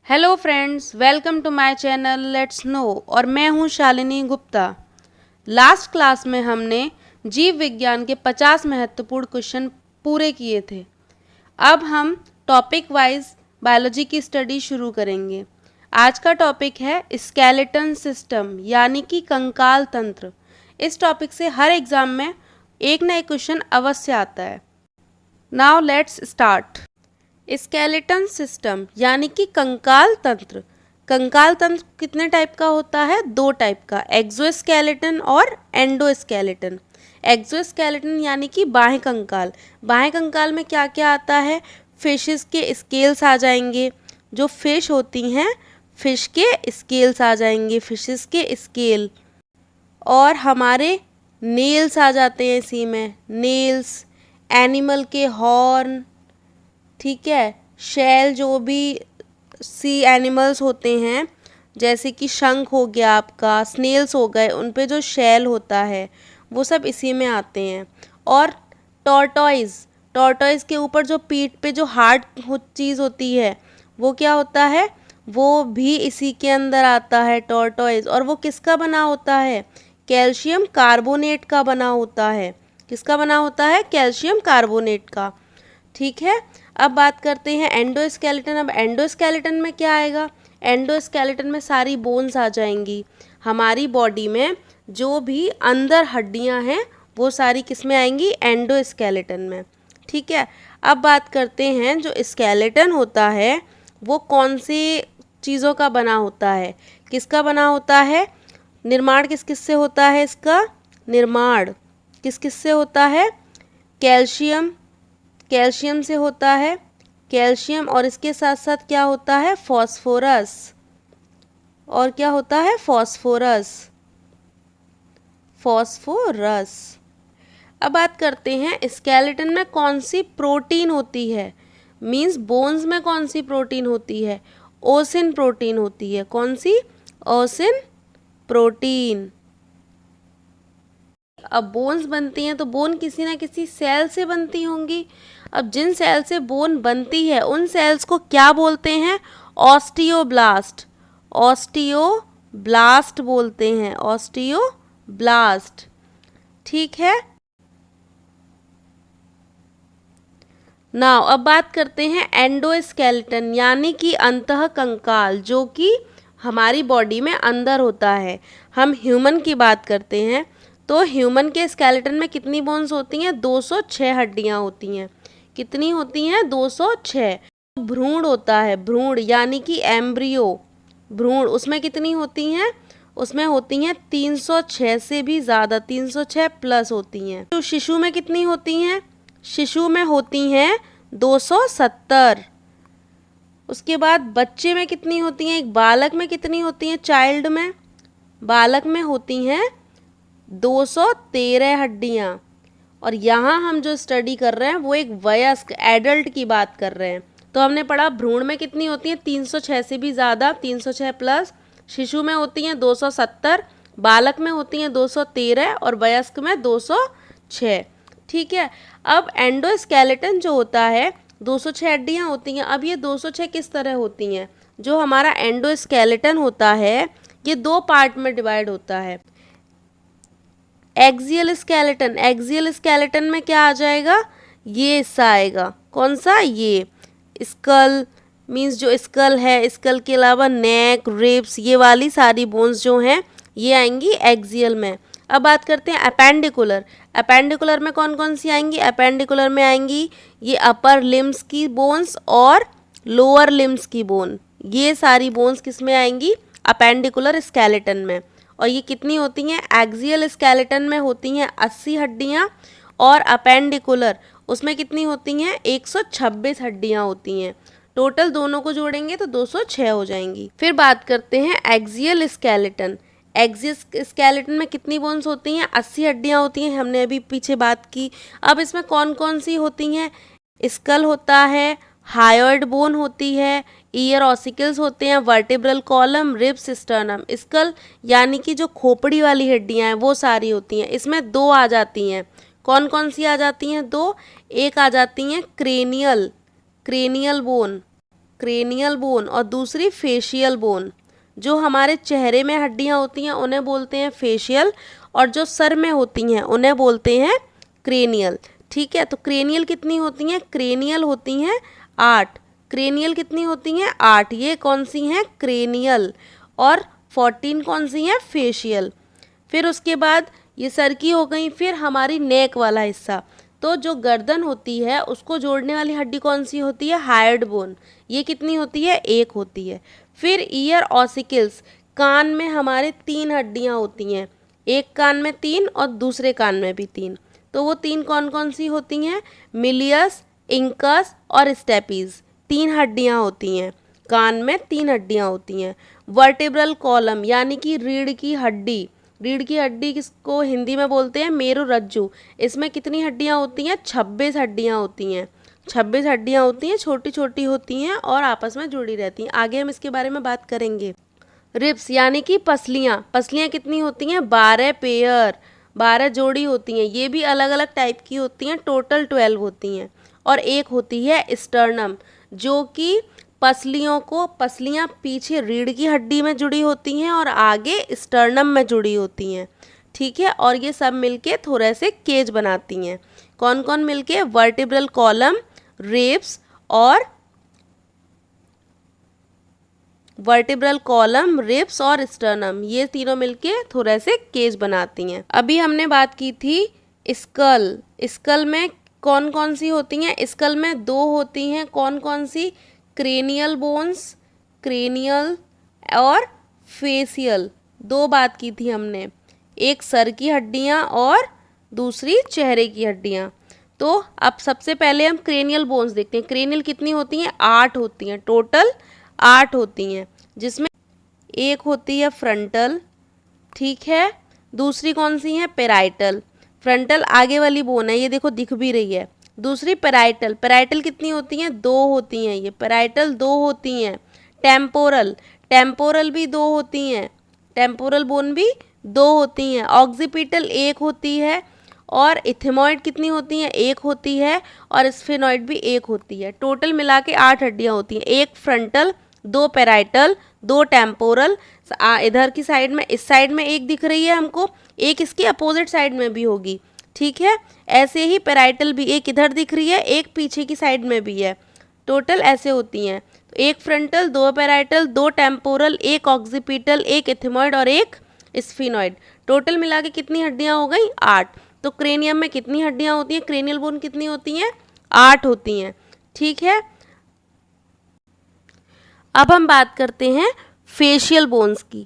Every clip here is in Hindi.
Hello friends, welcome to my channel let's know. और मैं हूं शालिनी गुप्ता। लास्ट क्लास में हमने जीव विज्ञान के 50 महत्वपूर्ण क्वेश्चन पूरे किए थे। अब हम टॉपिक वाइज बायोलॉजी की स्टडी शुरू करेंगे। आज का टॉपिक है स्केलेटन सिस्टम यानी कि कंकाल तंत्र। इस टॉपिक से हर एग्जाम में एक ना एक क्वेश्चन अवश्य आता है। Now let's start. Skeleton system यानी कि कंकाल तंत्र। कंकाल तंत्र कितने टाइप का होता है? दो टाइप का, एक्सोस्केलेटन और एंडोस्केलेटन। एक्सोस्केलेटन यानी कि बाह्य कंकाल। बाह्य कंकाल में क्या क्या आता है? फिशेस के स्केल्स आ जाएंगे। जो फिश होती हैं, फिश के स्केल्स आ जाएंगे, फिशेस के स्केल। और हमारे नेल्स आ जाते हैं इसी में, नेल्स। एनिमल के हॉर्न, ठीक है। शैल, जो भी सी एनिमल्स होते हैं जैसे कि शंख हो गया आपका, स्नेल्स हो गए, उन पे जो शैल होता है वो सब इसी में आते हैं। और टॉर्टॉइज के ऊपर जो पीठ पे जो हार्ड चीज़ होती है वो क्या होता है? वो भी इसी के अंदर आता है, टॉर्टॉइज। और वो किसका बना होता है? कैल्शियम कार्बोनेट का बना होता है। किसका बना होता है? कैल्शियम कार्बोनेट का, ठीक है। अब बात करते हैं एंडोस्केलेटन। अब एंडोस्केलेटन में क्या आएगा? एंडोस्केलेटन में सारी बोन्स आ जाएंगी। हमारी बॉडी में जो भी अंदर हड्डियां हैं वो सारी किस में आएंगी? एंडोस्केलेटन में, ठीक है। अब बात करते हैं जो स्केलेटन होता है वो कौन सी चीज़ों का बना होता है, किसका बना होता है? निर्माण किस किस से होता है इसका? निर्माण किस किस से होता है? कैल्शियम से होता है, कैल्शियम। और इसके साथ साथ क्या होता है? फॉस्फोरस। और क्या होता है? फॉस्फोरस। अब बात करते हैं स्केलेटन में कौन सी प्रोटीन होती है। मींस बोन्स में कौन सी प्रोटीन होती है? ओसिन प्रोटीन होती है। कौन सी? ओसिन प्रोटीन। अब बोन्स बनती हैं तो बोन किसी ना किसी सेल से बनती होंगी। अब जिन सेल से बोन बनती है उन सेल्स को क्या बोलते हैं? ऑस्टियोब्लास्ट। ऑस्टियोब्लास्ट बोलते हैं, ऑस्टियोब्लास्ट, ठीक है। नाउ अब बात करते हैं एंडोस्केलेटन यानी कि अंतः कंकाल, जो कि हमारी बॉडी में अंदर होता है। हम ह्यूमन की बात करते हैं तो ह्यूमन के स्केलेटन में कितनी बोन्स होती हैं? 206 हड्डियां होती हैं। कितनी होती हैं? 206। भ्रूण होता है, भ्रूण यानी कि एम्ब्रियो, भ्रूण, उसमें कितनी होती हैं? उसमें होती हैं 306 से भी ज़्यादा, 306 प्लस होती हैं। तो शिशु में कितनी होती हैं? शिशु में होती हैं 270। उसके बाद बच्चे में कितनी होती हैं? एक बालक में कितनी होती हैं? चाइल्ड में, बालक में होती हैं 213 हड्डियाँ। और यहाँ हम जो स्टडी कर रहे हैं वो एक वयस्क एडल्ट की बात कर रहे हैं। तो हमने पढ़ा भ्रूण में कितनी होती है? 306 से भी ज़्यादा, 306 प्लस। शिशु में होती हैं 270, बालक में होती हैं 213 और वयस्क में 206, ठीक है। अब एंडोस्केलेटन जो होता है 206 हड्डियाँ होती हैं। अब ये 206 किस तरह होती हैं? जो हमारा एंडोस्केलेटन होता है ये दो पार्ट में डिवाइड होता है। एक्सियल स्केलेटन, एक्सियल स्केलेटन में क्या आ जाएगा? ये हिस्सा आएगा। कौन सा? ये स्कल, मीन्स जो स्कल है, स्कल के अलावा नेक, रिब्स, ये वाली सारी बोन्स जो हैं ये आएंगी एक्सियल में। अब बात करते हैं अपेंडिकुलर। अपेंडिकुलर में कौन कौन सी आएंगी? अपेंडिकुलर में आएंगी ये अपर लिम्स की बोन्स और लोअर लिम्स की बोन। ये सारी बोन्स किस में आएंगी? अपेंडिकुलर स्केलेटन में। और ये कितनी होती हैं? एक्सियल स्केलेटन में होती हैं 80 हड्डियाँ और अपेंडिकुलर उसमें कितनी होती हैं? 126 हड्डियाँ होती हैं। टोटल दोनों को जोड़ेंगे तो 206 हो जाएंगी। फिर बात करते हैं एक्सियल स्केलेटन। एक्सियल स्केलेटन में कितनी बोन्स होती हैं? 80 हड्डियाँ होती हैं, हमने अभी पीछे बात की। अब इसमें कौन कौन सी होती हैं? स्कल होता है, हायोइड बोन होती है, ईयर ऑसिकल्स होते हैं, vertebral column, ribs, sternum. Skull यानी कि जो खोपड़ी वाली हड्डियां हैं वो सारी होती हैं। इसमें दो आ जाती हैं। कौन कौन सी आ जाती हैं? दो। एक आ जाती हैं क्रेनियल बोन, क्रेनियल बोन और दूसरी फेशियल बोन। जो हमारे चेहरे में हड्डियां होती हैं उन्हें बोलते हैं फेशियल, और जो सर में होती हैं उन्हें बोलते हैं क्रेनियल। ठीक है, तो क्रेनियल कितनी होती हैं? क्रेनियल होती हैं 8। क्रेनियल कितनी होती हैं? 8। ये कौन सी हैं? क्रेनियल। और 14 कौन सी हैं? फेशियल। फिर उसके बाद ये सर की हो गई। फिर हमारी नेक वाला हिस्सा, तो जो गर्दन होती है उसको जोड़ने वाली हड्डी कौन सी होती है? Hide bone. ये कितनी होती है? 1 होती है। फिर ईयर ऑसिकल्स, कान में हमारे 3 हड्डियां होती हैं, एक कान में 3 और दूसरे कान में भी 3। तो वो 3 कौन कौन सी होती हैं? मिलियस, इंकस और स्टेपीज। 3 हड्डियां होती हैं, कान में 3 हड्डियां होती हैं। वर्टेब्रल कॉलम यानी कि रीढ़ की हड्डी। रीढ़ की हड्डी किसको हिंदी में बोलते हैं? मेरुरज्जु। इसमें कितनी हड्डियां होती हैं? 26 हड्डियां होती हैं। 26 हड्डियां होती हैं, छोटी छोटी होती हैं और आपस में जुड़ी रहती हैं। आगे हम इसके बारे में बात करेंगे। रिब्स यानी कि पसलियाँ। पसलियाँ कितनी होती हैं? 12 पेयर, 12 जोड़ी होती हैं। ये भी अलग अलग टाइप की होती हैं, टोटल 12 होती हैं। और एक होती है स्टर्नम, जो कि पसलियाँ पीछे रीढ़ की हड्डी में जुड़ी होती हैं और आगे स्टर्नम में जुड़ी होती हैं। ठीक है, और ये सब मिलके थोड़े से केज बनाती हैं। कौन कौन मिलके? वर्टिब्रल कॉलम, रिब्स और स्टर्नम, ये तीनों मिलके थोड़े से केज बनाती हैं। अभी हमने बात की थी स्कल। स्कल में कौन कौन सी होती हैं? स्कल में 2 होती हैं। कौन कौन सी? क्रेनियल बोन्स, क्रेनियल और फेशियल। 2 बात की थी हमने, एक सर की हड्डियां और दूसरी चेहरे की हड्डियां। तो अब सबसे पहले हम क्रेनियल बोन्स देखते हैं। क्रेनियल कितनी होती हैं? 8 होती हैं, टोटल 8 होती हैं, जिसमें एक होती है फ्रंटल। ठीक है, दूसरी कौन सी है? पेराइटल। फ्रंटल आगे वाली बोन है, ये देखो दिख भी रही है। दूसरी पेराइटल। पेराइटल कितनी होती हैं? 2 होती हैं। ये पेराइटल 2 होती हैं। टेम्पोरल भी 2 होती हैं। टेम्पोरल बोन भी 2 होती हैं। ऑक्सीपिटल 1 होती है। और इथेमॉइड कितनी होती हैं? 1 होती है। और स्फेनॉइड भी 1 होती है। टोटल मिला के 8 हड्डियाँ होती हैं। एक फ्रंटल, 2 पेराइटल, 2 टेम्पोरल। इधर की साइड में, इस साइड में एक दिख रही है हमको, एक इसकी अपोजिट साइड में भी होगी। ठीक है, ऐसे ही पेराइटल भी एक इधर दिख रही है, एक पीछे की साइड में भी है। टोटल ऐसे होती हैं, तो एक फ्रंटल, 2 पेराइटल, 2 टेम्पोरल, एक ऑक्सीपिटल, एक इथेमॉइड और एक स्फेनॉइड। टोटल मिला के कितनी हड्डियाँ हो गई? 8। तो क्रेनियम में कितनी हड्डियाँ होती हैं? क्रेनियल बोन कितनी होती हैं? 8 होती हैं। ठीक है, अब हम बात करते हैं फेशियल बोन्स की।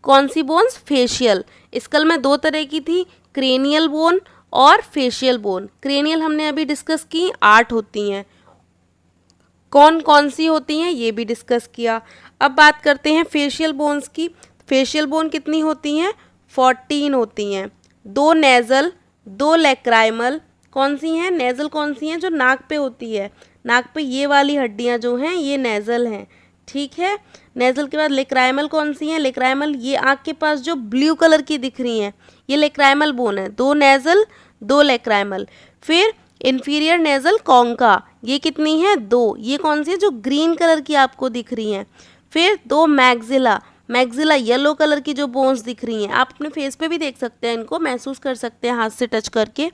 कौन सी बोन्स? फेशियल। स्कल में 2 तरह की थी, क्रेनियल बोन और फेशियल बोन। क्रेनियल हमने अभी डिस्कस की, 8 होती हैं। कौन कौन सी होती हैं ये भी डिस्कस किया। अब बात करते हैं फेशियल बोन्स की। फेशियल बोन कितनी होती हैं? 14 होती हैं। 2 नेज़ल, 2 लेक्राइमल। कौन सी हैं? नेज़ल कौन सी हैं? जो नाक पे होती है। नाक पे ये वाली हड्डियाँ जो हैं ये नेज़ल हैं। ठीक है, नेज़ल के बाद लेक्राइमल कौन सी हैं? लेक्राइमल ये आँख के पास जो ब्लू कलर की दिख रही हैं, ये लेक्राइमल बोन है। 2 नेज़ल, 2 लेक्राइमल। फिर इन्फीरियर नेज़ल कॉन्का, ये कितनी है? 2। ये कौन सी है? जो ग्रीन कलर की आपको दिख रही हैं। फिर 2 मैग्जिला। मैग्जिला येलो कलर की जो बोन्स दिख रही हैं, आप अपने फेस पे भी देख सकते हैं, इनको महसूस कर सकते हैं हाथ से टच करके।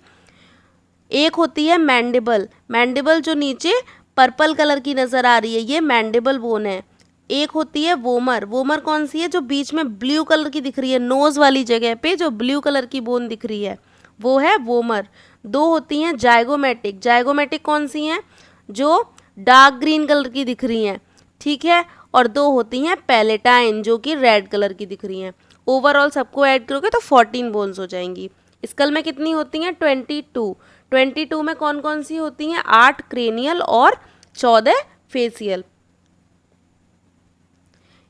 एक होती है मैंडिबल। मैंडिबल जो नीचे पर्पल कलर की नज़र आ रही है, ये मैंडिबल बोन है। एक होती है वोमर। वोमर कौन सी है? जो बीच में ब्लू कलर की दिख रही है, नोज़ वाली जगह पे जो ब्लू कलर की बोन दिख रही है, वो है वोमर। 2 होती हैं जाइगोमेटिक। जाइगोमेटिक कौन सी हैं? जो डार्क ग्रीन कलर की दिख रही हैं। ठीक है, और 2 होती हैं पैलेटाइन, जो कि रेड कलर की दिख रही हैं। ओवरऑल सबको ऐड करोगे तो 14 बोन्स हो जाएंगी। स्कल में कितनी होती हैं? 22। 22 में कौन कौन सी होती हैं? 8 क्रेनियल और 14 फेशियल।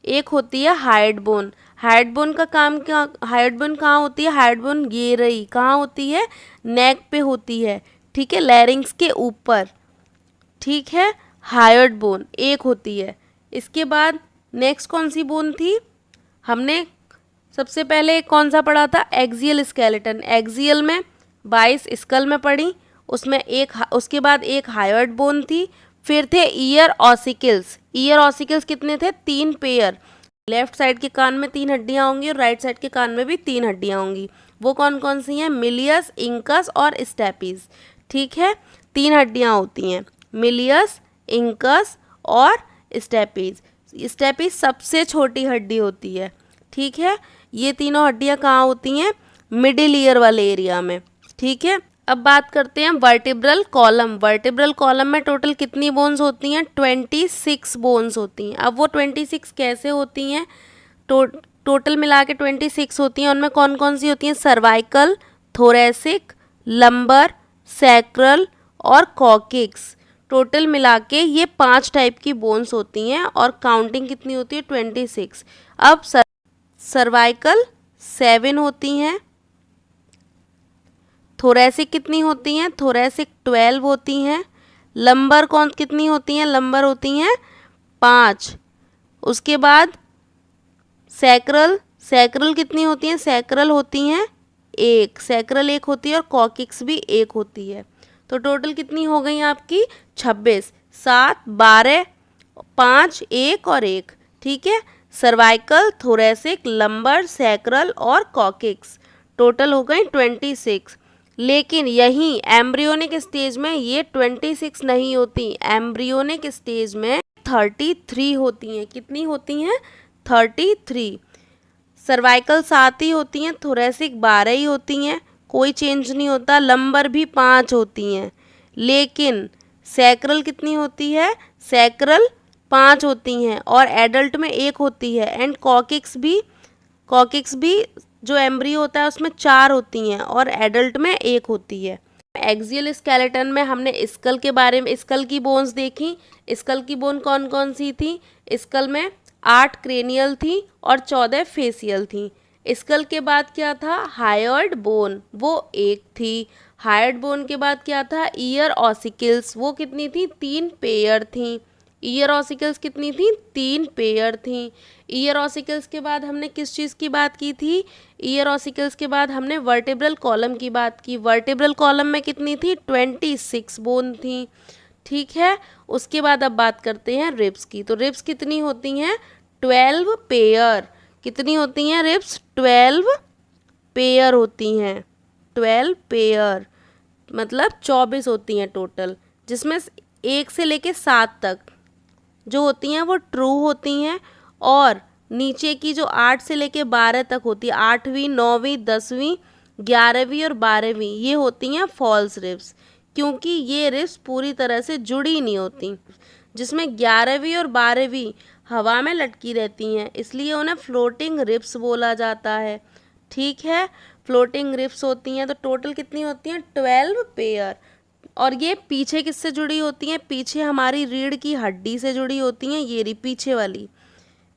एक होती है हाइड बोन। हाइड बोन का काम क्या? हाइड बोन कहाँ होती है? हाइड बोन ये रही, कहाँ होती है? नेक पे होती है। ठीक है, लैरिंग्स के ऊपर। ठीक है, हाइड बोन एक होती है। इसके बाद नेक्स्ट कौन सी बोन थी? हमने सबसे पहले कौन सा पढ़ा था? Axial skeleton. एक्सियल में 22 स्कल में पढ़ी, उसमें एक, उसके बाद एक हाइड बोन थी, फिर थे ईयर ऑसिकल्स। ईयर ऑसिकल्स कितने थे? 3 पेयर। लेफ्ट साइड के कान में 3 हड्डियां होंगी और राइट साइड के कान में भी 3 हड्डियां होंगी। वो कौन कौन सी हैं? मिलियस, इंकस और स्टेपीज। ठीक है, 3 हड्डियां होती हैं, मिलियस, इंकस और स्टेपीज। स्टेपीज सबसे छोटी हड्डी होती है। ठीक है, ये तीनों हड्डियां कहाँ होती हैं? मिडिल ईयर वाले एरिया में। ठीक है, अब बात करते हैं वर्टिब्रल कॉलम। वर्टिब्रल कॉलम में टोटल कितनी बोन्स होती हैं? 26 बोन्स होती हैं। अब वो 26 कैसे होती हैं? टोटल मिला के 26 होती हैं। उनमें कौन कौन सी होती हैं? सर्वाइकल, थोरेसिक, लंबर, सैक्रल और कॉकिक्स। टोटल मिला के ये 5 टाइप की बोन्स होती हैं और काउंटिंग कितनी होती है? 26। अब सर्वाइकल 7 होती हैं। थोरेसिक कितनी होती हैं? थोरेसिक 12 होती हैं। लंबर कितनी होती हैं? लंबर होती हैं 5। उसके बाद सैक्रल कितनी होती हैं? सैक्रल होती हैं 1। सैक्रल 1 होती है और कॉकिक्स भी 1 होती है। तो टोटल कितनी हो गई आपकी? 26। 7, 12, 5, 1 और 1। ठीक है, सर्वाइकल, थोरेसिक, लंबर, सैक्रल और कॉकिक्स टोटल हो गई 26। लेकिन यहीं एम्ब्रियोनिक स्टेज में ये 26 नहीं होती। एम्ब्रियोनिक स्टेज में 33 होती हैं। कितनी होती हैं? 33। सर्वाइकल 7 ही होती हैं, थोरेसिक 12 ही होती हैं, कोई चेंज नहीं होता। लंबर भी 5 होती हैं। लेकिन सैक्रल कितनी होती है? सैक्रल 5 होती हैं और एडल्ट में 1 होती है। एंड कॉकिक्स भी जो एम्ब्रियो होता है उसमें 4 होती हैं और एडल्ट में 1 होती है। एक्सियल स्केलेटन में हमने स्कल के बारे में, स्कल की बोन्स देखी। स्कल की बोन कौन कौन सी थी? स्कल में 8 क्रेनियल थी और 14 फेसियल थी। स्कल के बाद क्या था? हायर्ड बोन, वो 1 थी। हायर्ड बोन के बाद क्या था? ईयर ऑसिकल्स, वो कितनी थी? 3 पेयर थी। ईयर ऑसिकल्स कितनी थी? 3 पेयर थी। ईयर ऑसिकल्स के बाद हमने किस चीज़ की बात की थी? ईयर ऑसिकल्स के बाद हमने वर्टिब्रल कॉलम की बात की। वर्टिब्रल कॉलम में कितनी थी? 26 बोन थी। ठीक है, उसके बाद अब बात करते हैं रिब्स की। तो रिब्स कितनी होती हैं? 12 पेयर। कितनी होती हैं रिब्स? 12 पेयर होती हैं। 12 पेयर मतलब 24 होती हैं टोटल, जिसमें 1 से लेके 7 तक जो होती हैं वो ट्रू होती हैं और नीचे की जो 8 से लेके 12 तक होती है, 8वीं, 9वीं, 10वीं, 11वीं और 12वीं, ये होती हैं फॉल्स रिब्स, क्योंकि ये रिब्स पूरी तरह से जुड़ी नहीं होती। जिसमें 11वीं और 12वीं हवा में लटकी रहती हैं, इसलिए उन्हें फ्लोटिंग रिब्स बोला जाता है। ठीक है, फ्लोटिंग रिब्स होती हैं। तो टोटल कितनी होती हैं? 12 पेयर। और ये पीछे किससे जुड़ी होती हैं? पीछे हमारी रीढ़ की हड्डी से जुड़ी होती हैं। ये रही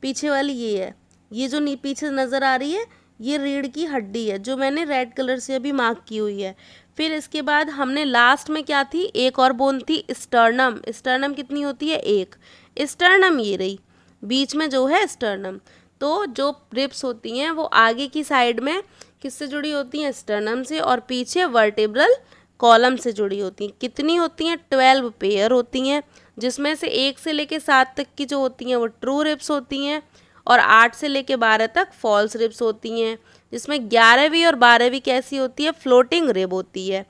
पीछे वाली ये है, ये जो पीछे नज़र आ रही है ये रीढ़ की हड्डी है, जो मैंने रेड कलर से अभी मार्क की हुई है। फिर इसके बाद हमने लास्ट में क्या थी? एक और बोन थी स्टर्नम। स्टर्नम कितनी होती है? 1। स्टर्नम ये रही बीच में जो है स्टर्नम। तो जो रिब्स होती हैं वो आगे की साइड में किससे जुड़ी होती हैं? स्टर्नम से, और पीछे वर्टिब्रल कॉलम से जुड़ी होती हैं। कितनी होती हैं? 12 पेयर होती हैं, जिसमें से 1 से लेके 7 तक की जो होती हैं वो ट्रू रिब्स होती हैं और 8 से लेके 12 तक फॉल्स रिब्स होती हैं, जिसमें 11वीं और 12वीं कैसी होती है? फ्लोटिंग रिब होती है।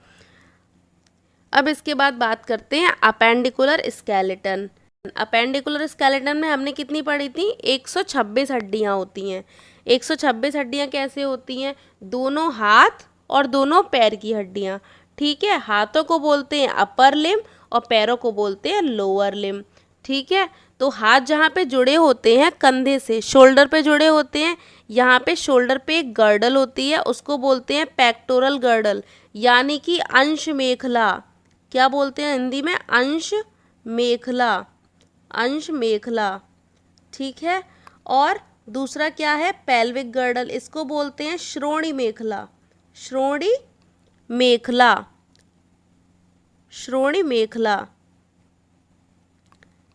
अब इसके बाद बात करते हैं अपेंडिकुलर स्केलेटन। अपेंडिकुलर स्केलेटन में हमने कितनी पढ़ी थी? 126 हड्डियाँ होती हैं। 126 हड्डियाँ कैसे होती हैं? दोनों हाथ और दोनों पैर की हड्डियाँ। ठीक है, हाथों को बोलते हैं अपर लिम और पैरों को बोलते हैं लोअर लिम। ठीक है, तो हाथ जहाँ पे जुड़े होते हैं कंधे से, शोल्डर पे जुड़े होते हैं, यहाँ पे शोल्डर पे एक गर्डल होती है, उसको बोलते हैं पेक्टोरल गर्डल, यानी कि अंश मेखला। क्या बोलते हैं हिंदी में? अंश मेखला, अंश मेखला। ठीक है, और दूसरा क्या है? पेल्विक गर्डल, इसको बोलते हैं श्रोणि मेखला, श्रोणि मेखला, श्रोणि मेखला।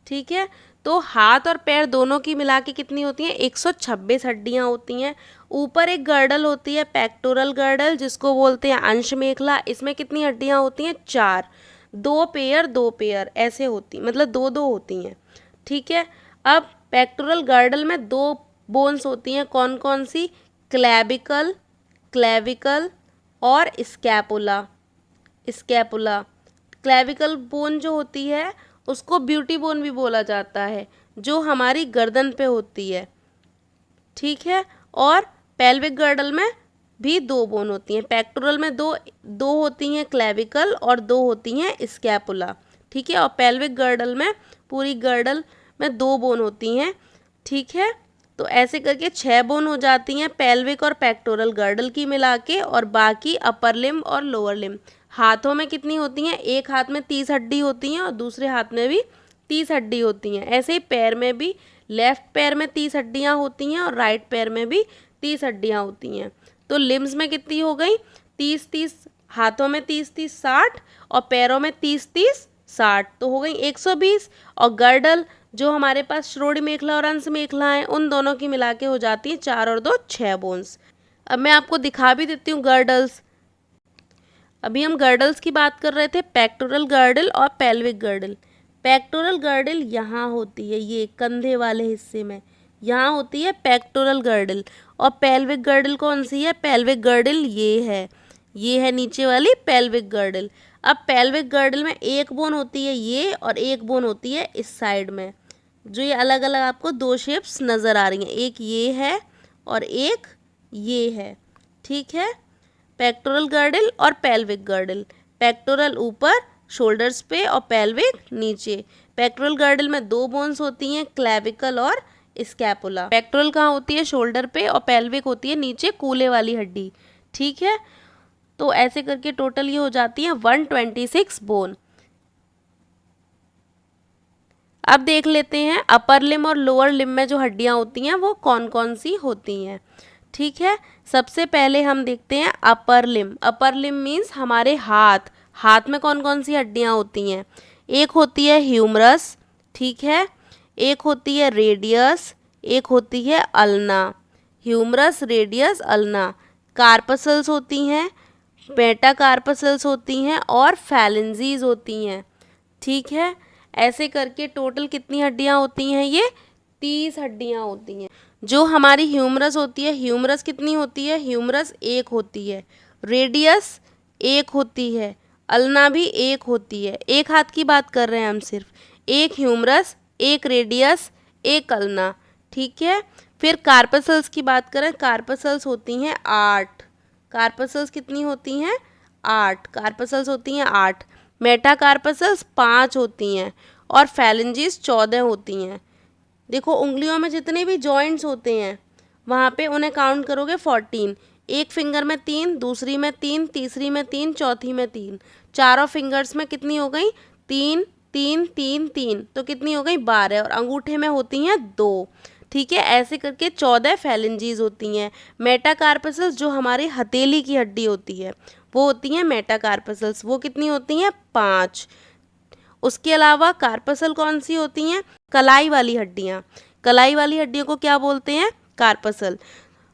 ठीक है, तो हाथ और पैर दोनों की मिला के कितनी होती हैं? 126 हड्डियां होती हैं। ऊपर एक गर्डल होती है पेक्टोरल गर्डल, जिसको बोलते हैं अंश मेखला, इसमें कितनी हड्डियां होती हैं? 4। दो पेयर ऐसे होती, मतलब दो दो होती हैं। ठीक है, अब पेक्टोरल गर्डल में दो बोन्स होती हैं, कौन कौन सी? क्लेविकल और स्कैपुला। क्लेविकल बोन जो होती है उसको ब्यूटी बोन भी बोला जाता है, जो हमारी गर्दन पे होती है। ठीक है, और पेल्विक गर्डल में भी दो बोन होती हैं। पेक्टोरल में दो होती हैं क्लेविकल और दो होती हैं स्कैपुला। ठीक है, और पेल्विक गर्डल में पूरी गर्डल में दो बोन होती हैं। ठीक है, तो ऐसे करके 6 बोन हो जाती हैं पेल्विक और पेक्टोरल गर्डल की मिला के, और बाकी अपर लिम्ब और लोअर लिम्ब। हाथों में कितनी होती हैं? एक हाथ में 30 हड्डी होती हैं और दूसरे हाथ में भी 30 हड्डी होती हैं। ऐसे ही पैर में भी, लेफ्ट पैर में 30 हड्डियाँ होती हैं और राइट पैर में भी 30 हड्डियाँ होती हैं। तो लिम्स में कितनी हो गई? 30-30, हाथों में 30-30 60 और पैरों में 30-30 60, तो हो गई 120। और गर्डल जो हमारे पास श्रोणि मेखला और अंश मेखला है, उन दोनों की मिला के हो जाती है 4 और 2 6 बोन्स। अब मैं आपको दिखा भी देती हूँ गर्डल्स। अभी हम गर्डल्स की बात कर रहे थे, पेक्टोरल गर्डल और पेल्विक गर्डल। पेक्टोरल गर्डल यहाँ होती है, ये कंधे वाले हिस्से में यहाँ होती है पेक्टोरल गर्डल। और पेल्विक गर्डल कौन सी है? पेल्विक गर्डल ये है नीचे वाली पेल्विक गर्डल। अब पेल्विक गर्डल में एक बोन होती है ये, और एक बोन होती है इस साइड में, जो ये अलग अलग आपको दो शेप्स नज़र आ रही हैं, एक ये है और एक ये है। ठीक है, पेक्टोरल गर्डल और पेल्विक गर्डल। पेक्टोरल ऊपर शोल्डर्स पे और पेल्विक नीचे। पेक्टोरल गर्डल में दो बोन्स होती हैं, क्लेविकल और स्कैपुला। पेक्टोरल कहाँ होती है? शोल्डर पे, और पेल्विक होती है नीचे कूल्हे वाली हड्डी। ठीक है, तो ऐसे करके टोटल ये हो जाती है 126 बोन। अब देख लेते हैं अपर लिम्ब और लोअर लिम्ब में जो हड्डियां होती हैं वो कौन कौन सी होती हैं। ठीक है, सबसे पहले हम देखते हैं upper limb. Upper limb means हमारे हाथ में कौन कौन सी हड्डियां होती हैं? एक होती है ह्यूमरस, ठीक है, एक होती है रेडियस, एक होती है ulna. Humerus, radius, ulna. Carpals होती हैं, मेटाकार्पसल्स होती हैं और फैलेंजीज होती हैं। ठीक है, ऐसे करके टोटल कितनी हड्डियां होती हैं? ये 30 हड्डियां होती हैं। जो हमारी ह्यूमरस होती है, ह्यूमरस कितनी होती है? ह्यूमरस एक होती है, रेडियस एक होती है, अल्ना भी एक होती है। एक हाथ की बात कर रहे हैं हम सिर्फ, एक ह्यूमरस, एक रेडियस, एक अल्ना। ठीक है, फिर कार्पसल्स की बात करें, कार्पसल्स होती हैं 8। कार्पसल्स कितनी होती हैं? 8 कार्पसल्स होती हैं 8। मेटाकार्पसल्स 5 होती हैं और फैलेंजीज 14 होती हैं। देखो उंगलियों में जितने भी जॉइंट्स होते हैं वहाँ पे उन्हें काउंट करोगे 14। एक फिंगर में 3, दूसरी में 3, तीसरी में 3, चौथी में 3। चारों फिंगर्स में कितनी हो गई? 3 3 3 3, तो कितनी हो गई? 12। और अंगूठे में होती हैं 2। ठीक है, ऐसे करके 14 फैलेंजीज होती हैं। मेटाकार्पसल्स जो हमारी हथेली की हड्डी होती है वो होती हैं मेटाकार्पसल्स, वो कितनी होती हैं? 5। उसके अलावा कार्पसल कौन सी होती हैं? कलाई वाली हड्डियाँ। कलाई वाली हड्डियों को क्या बोलते हैं? कार्पसल।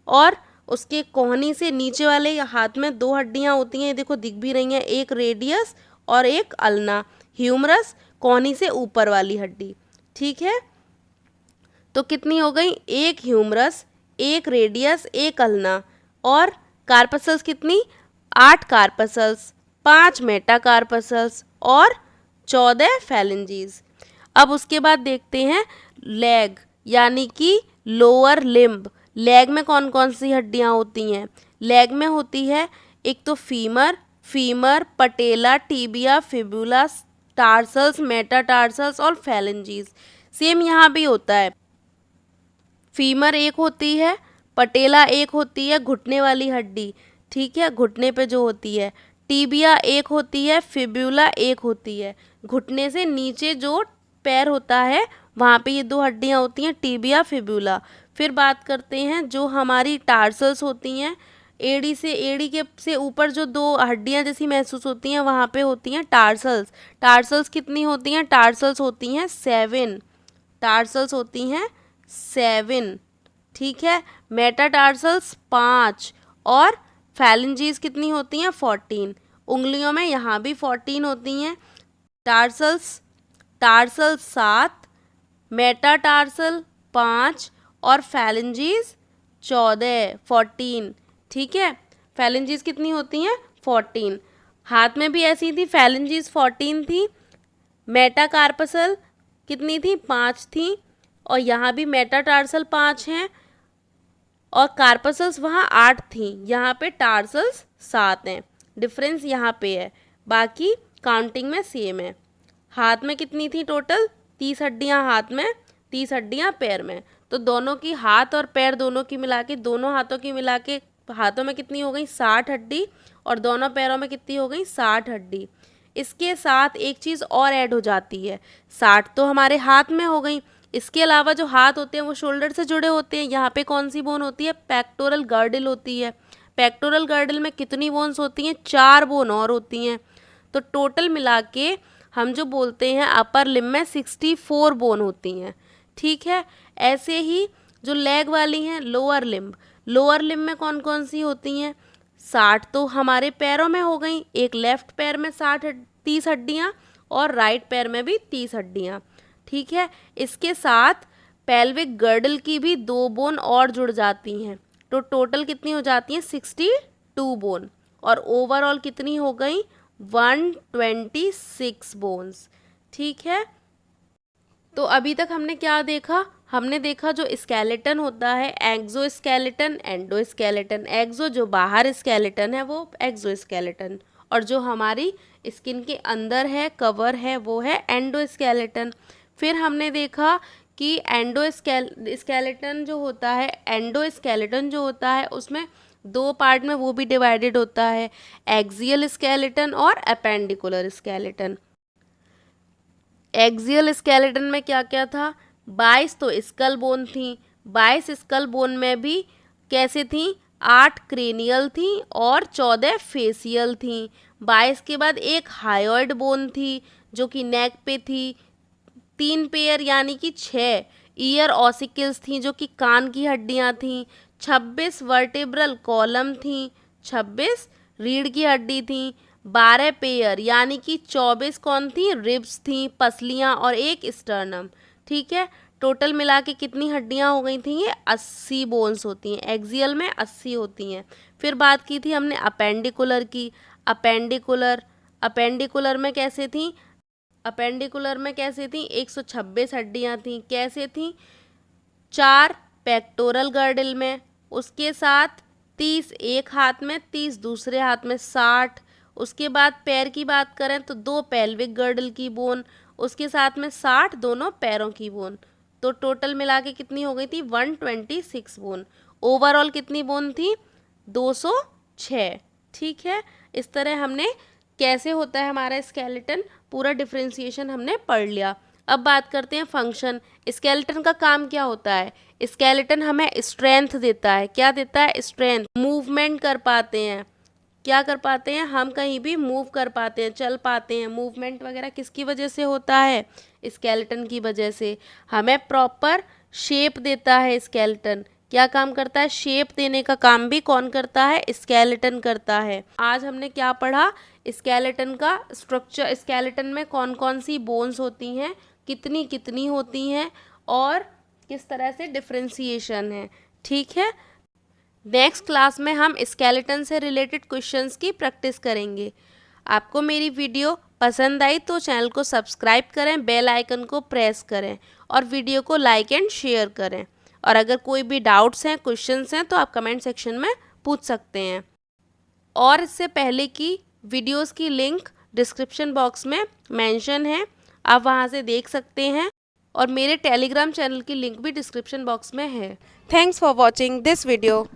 और उसके कोहनी से नीचे वाले हाथ में 2 हड्डियाँ होती हैं, देखो दिख भी रही हैं, एक रेडियस और एक अल्ना। ह्यूमरस कोहनी से ऊपर वाली हड्डी। ठीक है, तो कितनी हो गई? एक ह्यूमरस, एक रेडियस, एक अल्ना। और कार्पसल्स कितनी? 8 कार्पसल्स, 5 मेटाकार्पसल्स और 14 फैलेंजीज। अब उसके बाद देखते हैं लेग, यानी कि लोअर लिम्ब। लेग में कौन कौन सी हड्डियां होती हैं? लेग में होती है एक तो फीमर, पटेला, टीबिया, फिबुला, टार्सल्स, मेटाटार्सल्स और फैलेंजीज। सेम यहाँ भी होता है, फीमर एक होती है, पटेला एक होती है, घुटने वाली हड्डी, ठीक है, घुटने पे जो होती है। टीबिया एक होती है, फिब्यूला एक होती है, घुटने से नीचे जो पैर होता है वहाँ पे ये 2 हड्डियाँ होती हैं, टीबिया, फिब्यूला। फिर बात करते हैं जो हमारी टार्सल्स होती हैं, एड़ी के से ऊपर जो 2 हड्डियाँ जैसी महसूस होती हैं वहाँ पे होती हैं टार्सल्स। टार्सल्स कितनी होती हैं? टार्सल्स होती हैं 7। टार्सल्स होती हैं 7, ठीक है। मेटाटार्सल्स 5 और फैलेंजीज कितनी होती हैं? 14। उंगलियों में यहाँ भी 14 होती हैं, टार्सल 7, मेटाटार्सल 5 और फैलेंजीज 14। ठीक है, फैलेंजीज कितनी होती हैं? 14। हाथ में भी ऐसी थी, फैलेंजीज 14 थी, मेटाकार्पसल कितनी थी? 5 थी, और यहाँ भी मेटाटार्सल 5 हैं, और कार्पसल्स वहाँ 8 थी, यहाँ पे टार्सल्स 7 हैं। डिफरेंस यहाँ पे है, बाकी काउंटिंग में सेम है। हाथ में कितनी थी टोटल? 30 हड्डियाँ हाथ में, 30 हड्डियाँ पैर में। तो दोनों की, हाथ और पैर दोनों की मिला के, दोनों हाथों की मिला के हाथों में कितनी हो गई? 60 हड्डी, और दोनों पैरों में कितनी हो गई? 60 हड्डी। इसके साथ एक चीज़ और ऐड हो जाती है, 60 तो हमारे हाथ में हो गई, इसके अलावा जो हाथ होते हैं वो शोल्डर से जुड़े होते हैं। यहाँ पे कौन सी बोन होती है? पेक्टोरल गर्डल होती है। पेक्टोरल गर्डल में कितनी बोन्स होती हैं? 4 बोन और होती हैं। तो टोटल मिला के हम जो बोलते हैं अपर लिम्ब में 64 बोन होती हैं। ठीक है, ऐसे ही जो लेग वाली हैं, लोअर लिम्ब में कौन कौन सी होती हैं? 60 तो हमारे पैरों में हो गई, एक लेफ्ट पैर में 30 हड्डियाँ और राइट पैर में भी 30 हड्डियाँ। ठीक है, इसके साथ पेल्विक गर्डल की भी 2 बोन और जुड़ जाती हैं, तो टोटल कितनी हो जाती हैं? 62 बोन, और ओवरऑल कितनी हो गई? 126 बोन्स। ठीक है, तो अभी तक हमने क्या देखा? हमने देखा जो स्केलेटन होता है, एक्सोस्केलेटन, एंडोस्केलेटन। एक्सो जो बाहर स्केलेटन है वो एक्सोस्केलेटन, और जो हमारी स्किन के अंदर है, कवर है, वो है एंडोस्केलेटन। फिर हमने देखा कि एंडोस्केलेटन जो होता है उसमें 2 पार्ट में वो भी डिवाइडेड होता है, एक्सियल स्केलेटन और अपेंडिकुलर स्केलेटन। एक्सियल स्केलेटन में क्या क्या था? 22 तो स्कल बोन थी, 22 स्कल बोन में भी कैसे थी? 8 क्रेनियल थी और 14 फेसियल थी। 22 के बाद एक हायोइड बोन थी जो कि नेक पे थी, 3 पेयर यानी कि 6 ईयर ऑसिकल्स थी जो कि कान की हड्डियां थी, 26 वर्टेब्रल कॉलम थी, 26 रीढ़ की हड्डी थी, 12 पेयर यानी कि 24 कौन थी? रिब्स थी, पसलियां और एक स्टर्नम। ठीक है, टोटल मिला के कितनी हड्डियां हो गई थी? ये 80 बोन्स होती हैं, एक्सियल में 80 होती हैं। फिर बात की थी हमने अपेंडिकुलर की। अपेंडिकुलर में कैसे थी? 126 हड्डियां थी। कैसे थी? 4 पेक्टोरल गर्डल में, उसके साथ 30 एक हाथ में, 30 दूसरे हाथ में, 60। उसके बाद पैर की बात करें तो 2 पेल्विक गर्डल की बोन, उसके साथ में 60 दोनों पैरों की बोन। तो टोटल मिला के कितनी हो गई थी? 126 बोन। ओवरऑल कितनी बोन थी? 206। ठीक है, इस तरह हमने कैसे होता है हमारा स्केलेटन, पूरा डिफरेंशिएशन हमने पढ़ लिया। अब बात करते हैं फंक्शन। स्केलेटन का काम क्या होता है? स्केलेटन हमें स्ट्रेंथ देता है। क्या देता है? स्ट्रेंथ। मूवमेंट कर पाते हैं। क्या कर पाते हैं? हम कहीं भी मूव कर पाते हैं, चल पाते हैं। मूवमेंट वगैरह किसकी वजह से होता है? स्केलेटन की वजह से। हमें प्रॉपर शेप देता है स्केलेटन। क्या काम करता है? शेप देने का काम भी कौन करता है? स्केलेटन करता है। आज हमने क्या पढ़ा? स्केलेटन का स्ट्रक्चर, स्केलेटन में कौन कौन सी बोन्स होती हैं, कितनी कितनी होती हैं, और किस तरह से डिफरेंशिएशन है। ठीक है, नेक्स्ट क्लास में हम स्केलेटन से रिलेटेड क्वेश्चंस की प्रैक्टिस करेंगे। आपको मेरी वीडियो पसंद आई तो चैनल को सब्सक्राइब करें, बेल आइकन को प्रेस करें और वीडियो को लाइक एंड शेयर करें। और अगर कोई भी डाउट्स हैं, क्वेश्चंस हैं तो आप कमेंट सेक्शन में पूछ सकते हैं। और इससे पहले की वीडियोस की लिंक डिस्क्रिप्शन बॉक्स में मेंशन है, आप वहां से देख सकते हैं। और मेरे टेलीग्राम चैनल की लिंक भी डिस्क्रिप्शन बॉक्स में है। Thanks for watching this video.